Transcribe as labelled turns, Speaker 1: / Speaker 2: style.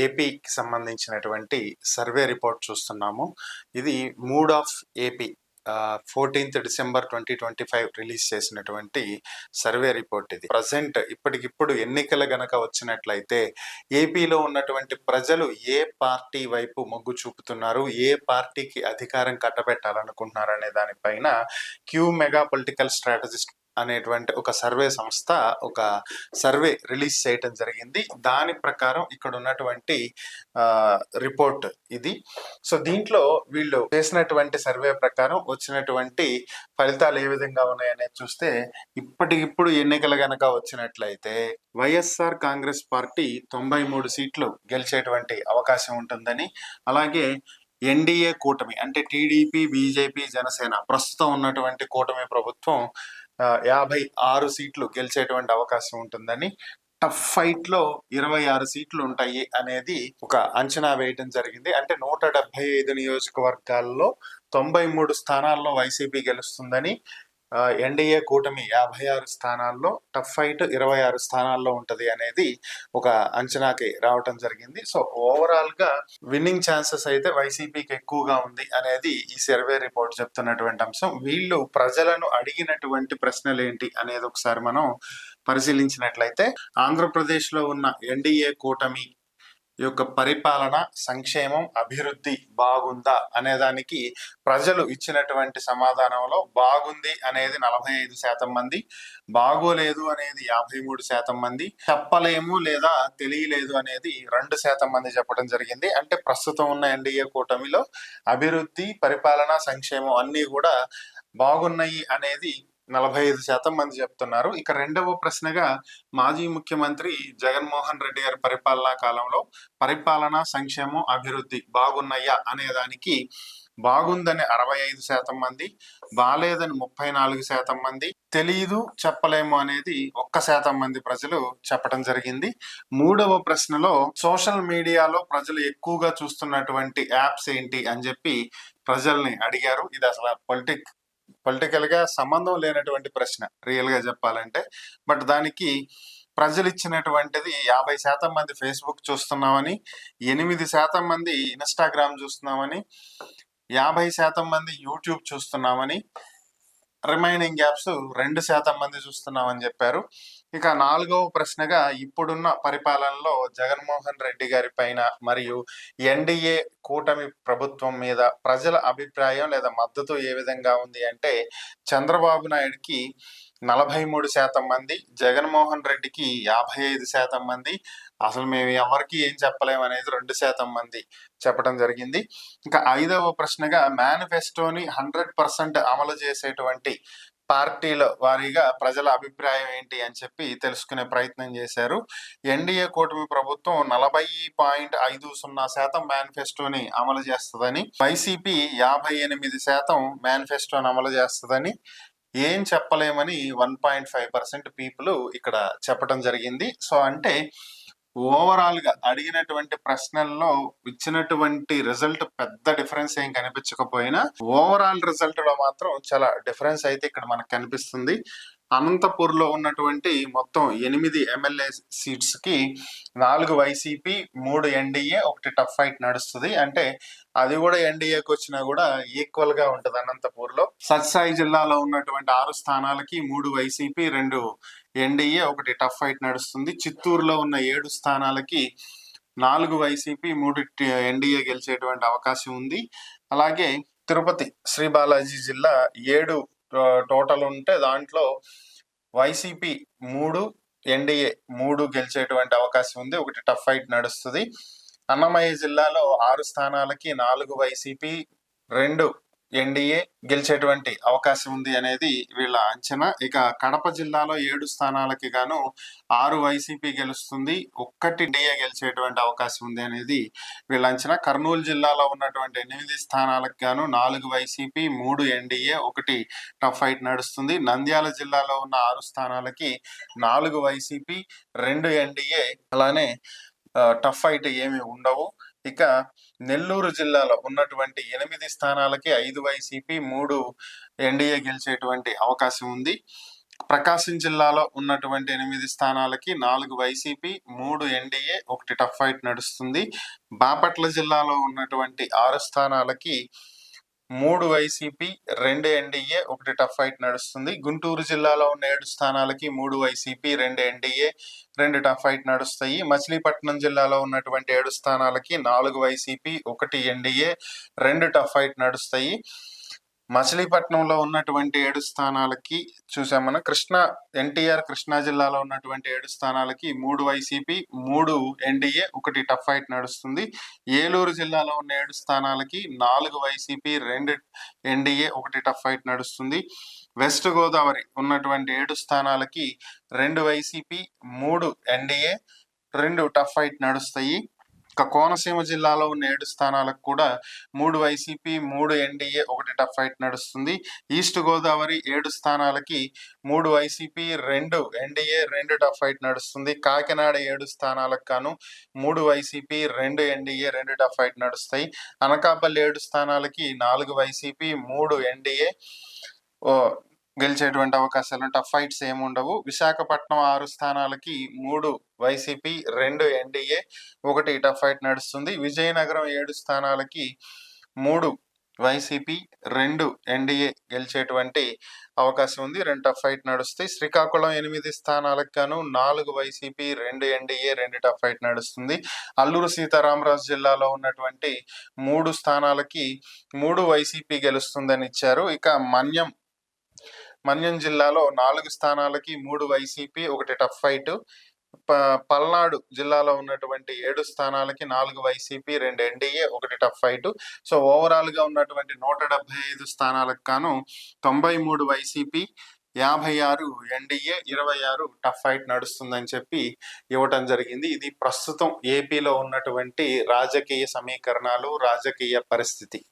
Speaker 1: ఏపీకి సంబంధించినటువంటి survey report చూస్తున్నాము. ఇది mood of AP 14th December 2025 release చేసినటువంటి సర్వే రిపోర్ట్. ఇది ప్రజెంట్ ఇప్పటికిప్పుడు ఎన్నికలు గనక వచ్చినట్లయితే ఏపీలో ఉన్నటువంటి ప్రజలు ఏ పార్టీ వైపు మొగ్గు చూపుతున్నారు, ఏ పార్టీకి అధికారం కట్టబెట్టాలనుకుంటున్నారు అనే దానిపైన క్యూ మెగా పొలిటికల్ స్ట్రాటజిస్ట్ అనేటువంటి ఒక సర్వే సంస్థ ఒక సర్వే రిలీజ్ చేయటం జరిగింది. దాని ప్రకారం ఇక్కడ ఉన్నటువంటి రిపోర్ట్ ఇది. సో దీంట్లో వీళ్ళు చేసినటువంటి సర్వే ప్రకారం వచ్చినటువంటి ఫలితాలు ఏ విధంగా ఉన్నాయనేది చూస్తే, ఇప్పటికిప్పుడు ఎన్నికలు గనక వచ్చినట్లయితే వైఎస్ఆర్ కాంగ్రెస్ పార్టీ 93 సీట్లు గెలిచేటువంటి అవకాశం ఉంటుందని, అలాగే ఎన్డీఏ కూటమి అంటే టీడీపీ, బీజేపీ, జనసేన ప్రస్తుతం ఉన్నటువంటి కూటమి ప్రభుత్వం 56 సీట్లు గెలిచేటువంటి అవకాశం ఉంటుందని, టఫ్ ఫైట్ లో 26 సీట్లు ఉంటాయి అనేది ఒక అంచనా వేయడం జరిగింది. అంటే 175 నియోజకవర్గాల్లో 93 స్థానాల్లో వైసీపీ గెలుస్తుందని, ఎన్డీఏ కూటమి 56 స్థానాల్లో, టఫ్ ఫైట్ 26 స్థానాల్లో ఉంటది అనేది ఒక అంచనాకి రావటం జరిగింది. సో ఓవరాల్ గా విన్నింగ్ ఛాన్సెస్ అయితే వైసీపీకి ఎక్కువగా ఉంది అనేది ఈ సర్వే రిపోర్ట్ చెప్తున్నటువంటి అంశం. వీళ్ళు ప్రజలను అడిగినటువంటి ప్రశ్నలు ఏంటి అనేది ఒకసారి మనం పరిశీలించినట్లయితే, ఆంధ్రప్రదేశ్ లో ఉన్న ఎన్డీఏ కూటమి యొక్క పరిపాలన, సంక్షేమం, అభివృద్ధి బాగుందా అనేదానికి ప్రజలు ఇచ్చినటువంటి సమాధానంలో బాగుంది అనేది 45% మంది, బాగోలేదు అనేది 53% మంది, చెప్పలేము లేదా తెలియలేదు అనేది 2% మంది చెప్పడం జరిగింది. అంటే ప్రస్తుతం ఉన్న ఎన్డీఏ కూటమిలో అభివృద్ధి, పరిపాలన, సంక్షేమం అన్నీ కూడా బాగున్నాయి అనేది 45% మంది చెప్తున్నారు. ఇక రెండవ ప్రశ్నగా మాజీ ముఖ్యమంత్రి జగన్మోహన్ రెడ్డి గారి పరిపాలనా కాలంలో పరిపాలన, సంక్షేమం, అభివృద్ధి బాగున్నాయా అనేదానికి బాగుందని 65% మంది, బాలేదని 34% మంది, తెలీదు చెప్పలేము అనేది 1% మంది ప్రజలు చెప్పడం జరిగింది. మూడవ ప్రశ్నలో సోషల్ మీడియాలో ప్రజలు ఎక్కువగా చూస్తున్నటువంటి యాప్స్ ఏంటి అని చెప్పి ప్రజల్ని అడిగారు. ఇది అసలు పొలిటికల్ గా సంబంధం లేనటువంటి ప్రశ్న రియల్ గా చెప్పాలంటే. బట్ దానికి ప్రజలు ఇచ్చినటువంటిది 50% మంది ఫేస్బుక్ చూస్తున్నామని, 8% మంది ఇన్స్టాగ్రామ్ చూస్తున్నామని, 50% మంది యూట్యూబ్ చూస్తున్నామని, రిమైనింగ్ యాప్స్ 2% మంది చూస్తున్నామని చెప్పారు. ఇక నాలుగవ ప్రశ్నగా ఇప్పుడున్న పరిపాలనలో జగన్మోహన్ రెడ్డి గారి పైన మరియు ఎన్డీఏ కూటమి ప్రభుత్వం మీద ప్రజల అభిప్రాయం లేదా మద్దతు ఏ విధంగా ఉంది అంటే, చంద్రబాబు నాయుడుకి 43% మంది, జగన్మోహన్ రెడ్డికి 55% మంది, అసలు మేము ఎవరికి ఏం చెప్పలేము అనేది 2% మంది చెప్పడం జరిగింది. ఇంకా ఐదవ ప్రశ్నగా మేనిఫెస్టోని 100% అమలు చేసేటువంటి పార్టీల వారీగా ప్రజల అభిప్రాయం ఏంటి అని చెప్పి తెలుసుకునే ప్రయత్నం చేశారు. ఎన్డీఏ కూటమి ప్రభుత్వం 40.50% మేనిఫెస్టోని అమలు చేస్తుందని, వైసీపీ 58% మేనిఫెస్టోని అమలు చేస్తుందని, ఏం చెప్పలేమని 1.5% పీపుల్ ఇక్కడ చెప్పడం జరిగింది. సో అంటే ఓవరాల్ గా అడిగినటువంటి ప్రశ్నల్లో ఇచ్చినటువంటి రిజల్ట్ పెద్ద డిఫరెన్స్ ఏం కనిపించకపోయినా, ఓవరాల్ రిజల్ట్ లో మాత్రం చాలా డిఫరెన్స్ అయితే ఇక్కడ మనకు కనిపిస్తుంది. అనంతపూర్ లో ఉన్నటువంటి మొత్తం 8 ఎమ్మెల్యే సీట్స్ కి 4 వైసీపీ, 3 ఎన్డీఏ, 1 టఫ్ ఫైట్ నడుస్తుంది. అంటే అది కూడా ఎన్డీఏకి వచ్చినా కూడా ఈక్వల్ గా ఉంటది. అనంతపూర్ లో సత్సాయి జిల్లాలో ఉన్నటువంటి 6 స్థానాలకి 3 వైసీపీ, 2 ఎన్డీఏ, 1 టఫ్ ఫైట్ నడుస్తుంది. చిత్తూరులో ఉన్న 7 స్థానాలకి 4 వైసీపీ, 3 ఎన్డీఏ గెలిచేటువంటి అవకాశం ఉంది. అలాగే తిరుపతి శ్రీ బాలాజీ జిల్లా 7 టోటల్ ఉంటే దాంట్లో వైసీపీ 3, ఎన్డీఏ 3 గెలిచేటువంటి అవకాశం ఉంది. 1 టఫ్ ఫైట్ నడుస్తుంది. అన్నమయ్య జిల్లాలో 6 స్థానాలకి 4 వైసీపీ, 2 ఎన్డీఏ గెలిచేటువంటి అవకాశం ఉంది అనేది వీళ్ళ అంచనా. ఇక కడప జిల్లాలో 7 స్థానాలకి గాను 6 వైసీపీ గెలుస్తుంది, 1 ఎన్డీఏ గెలిచేటువంటి అవకాశం ఉంది అనేది వీళ్ళ అంచనా. కర్నూలు జిల్లాలో ఉన్నటువంటి 8 స్థానాలకు గాను 4 వైసీపీ, 3 ఎన్డీఏ, 1 టఫ్ ఫైట్ నడుస్తుంది. నంద్యాల జిల్లాలో ఉన్న 6 స్థానాలకి 4 వైసీపీ, 2 ఎన్డీఏ, అలానే టఫ్ ఫైట్ ఏమి ఉండవు. ఇక నెల్లూరు జిల్లాలో ఉన్నటువంటి 8 స్థానాలకి 5 వైసీపీ, 3 ఎన్డీఏ గెలిచేటువంటి అవకాశం ఉంది. ప్రకాశం జిల్లాలో ఉన్నటువంటి 8 స్థానాలకి 4 వైసీపీ, 3 ఎన్డీఏ, 1 టఫ్ ఫైట్ నడుస్తుంది. బాపట్ల జిల్లాలో ఉన్నటువంటి 6 స్థానాలకి 3 వైసీపీ, 2 ఎన్డీఏ, 1 టఫ్ ఫైట్ నడుస్తుంది. గుంటూరు జిల్లాలో ఉన్న 7 స్థానాలకి 3 వైసీపీ, 2 ఎన్డీఏ, 2 టఫ్ ఫైట్ నడుస్తాయి. మచిలీపట్నం జిల్లాలో ఉన్నటువంటి 7 స్థానాలకి 4 వైసీపీ, 1 ఎన్డీఏ, 2 టఫ్ ఫైట్ నడుస్తాయి. మచిలీపట్నంలో ఉన్నటువంటి 7 స్థానాలకి చూసాం మనం. ఎన్టీఆర్ కృష్ణా జిల్లాలో ఉన్నటువంటి 7 స్థానాలకి 3 వైసీపీ, 3 ఎన్డీఏ, 1 టఫ్ ఫైట్ నడుస్తుంది. ఏలూరు జిల్లాలో ఉన్న 7 స్థానాలకి 4 వైసీపీ, 2 ఎన్డీఏ, 1 టఫ్ ఫైట్ నడుస్తుంది. వెస్ట్ గోదావరి ఉన్నటువంటి 7 స్థానాలకి 2 వైసీపీ, 3 ఎన్డీఏ, 2 టఫ్ ఫైట్ నడుస్తాయి. కోనసీమ జిల్లాలో ఉన్న 7 స్థానాలకు కూడా 3 వైసీపీ, 3 ఎన్డీఏ, 1 టఫ్ ఫైట్ నడుస్తుంది. East Godavari 7 స్థానాలకి 3 YCP, 2 NDA, 2 tough fight నడుస్తుంది. కాకినాడ 7 స్థానాలకు గాను 3 వైసీపీ, 2 ఎన్డీఏ, 2 టఫ్ ఫైట్ నడుస్తాయి. అనకాపల్లి 7 స్థానాలకి 4 వైసీపీ, 3 ఎన్డీఏ గెలిచేటువంటి అవకాశాలు, టఫ్ ఫైట్స్ ఏమి ఉండవు. Visakhapatnam 6 స్థానాలకి 3 YCP, 2 NDA, 1 tough fight నడుస్తుంది. విజయనగరం 7 స్థానాలకి 3 వైసీపీ, 2 ఎన్డీఏ గెలిచేటువంటి అవకాశం ఉంది. 2 టఫ్ ఫైట్ నడుస్తాయి. శ్రీకాకుళం 8 స్థానాలకు గాను 4 వైసీపీ, 2 ఎన్డీఏ, 2 టఫ్ ఫైట్ నడుస్తుంది. అల్లూరు సీతారామరాజు జిల్లాలో ఉన్నటువంటి 3 స్థానాలకి 3 వైసీపీ గెలుస్తుందని ఇచ్చారు. ఇక మన్యం జిల్లాలో 4 స్థానాలకి 3 వైసీపీ, 1 టఫ్ ఫైట్. పల్నాడు జిల్లాలో ఉన్నటువంటి 7 స్థానాలకి 4 YCP, 2 NDA, 1 tough fight. So overall గా ఉన్నటువంటి 175 స్థానాలకు గాను 93 వైసీపీ, 56 ఎన్డీఏ, 26 టఫ్ ఫైట్ నడుస్తుందని చెప్పి ఇవ్వటం జరిగింది. ఇది ప్రస్తుతం ఏపీలో ఉన్నటువంటి రాజకీయ సమీకరణాలు, రాజకీయ పరిస్థితి.